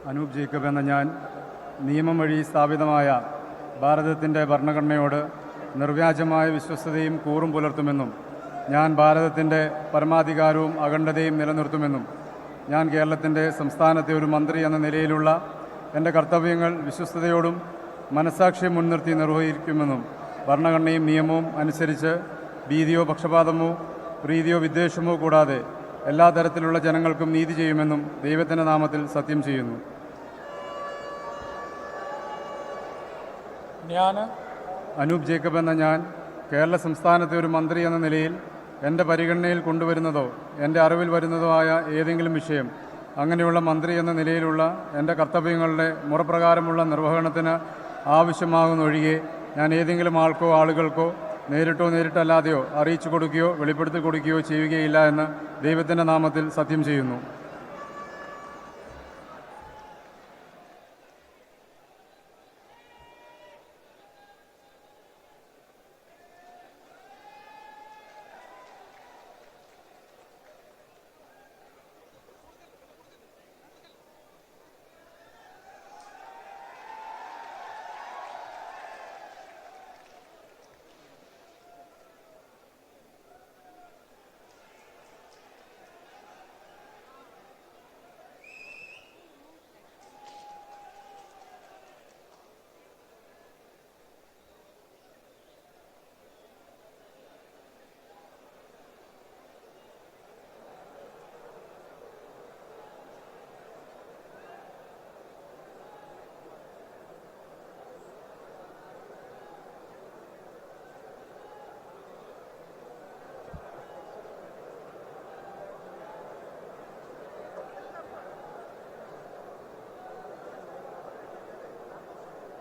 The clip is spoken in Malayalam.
അനൂപ് ജേക്കബ് എന്ന ഞാൻ നിയമം വഴി സ്ഥാപിതമായ ഭാരതത്തിൻ്റെ ഭരണഘടനയോട് നിർവ്യാജമായ വിശ്വസ്തതയും കൂറും പുലർത്തുമെന്നും ഞാൻ ഭാരതത്തിൻ്റെ പരമാധികാരവും അഖണ്ഡതയും നിലനിർത്തുമെന്നും ഞാൻ കേരളത്തിൻ്റെ സംസ്ഥാനത്തെ ഒരു മന്ത്രി എന്ന നിലയിലുള്ള എൻ്റെ കർത്തവ്യങ്ങൾ വിശ്വസ്തയോടും മനസ്സാക്ഷിയും മുൻനിർത്തി നിർവഹിക്കുമെന്നും ഭരണഘടനയും നിയമവും അനുസരിച്ച് ഭീതിയോ പക്ഷപാതമോ പ്രീതിയോ വിദ്വേഷമോ കൂടാതെ എല്ലാ തരത്തിലുള്ള ജനങ്ങൾക്കും നീതി ചെയ്യുമെന്നും ദൈവത്തിൻ്റെ നാമത്തിൽ സത്യം ചെയ്യുന്നു. ഞാൻ അനൂപ് ജേക്കബ് എന്ന ഞാൻ കേരള സംസ്ഥാനത്തെ ഒരു മന്ത്രി എന്ന നിലയിൽ എൻ്റെ പരിഗണനയിൽ കൊണ്ടുവരുന്നതോ എൻ്റെ അറിവിൽ വരുന്നതോ ആയ ഏതെങ്കിലും വിഷയം അങ്ങനെയുള്ള മന്ത്രി എന്ന നിലയിലുള്ള എൻ്റെ കർത്തവ്യങ്ങളുടെ മുറപ്രകാരമുള്ള നിർവഹണത്തിന് ആവശ്യമാകുന്നൊഴികെ ഞാൻ ഏതെങ്കിലും ആൾക്കോ ആളുകൾക്കോ നേരിട്ടോ നേരിട്ടല്ലാതെയോ അറിയിച്ചു കൊടുക്കുകയോ വെളിപ്പെടുത്തി കൊടുക്കുകയോ ചെയ്യുകയില്ല എന്ന് ദൈവത്തിൻ്റെ നാമത്തിൽ സത്യം ചെയ്യുന്നു.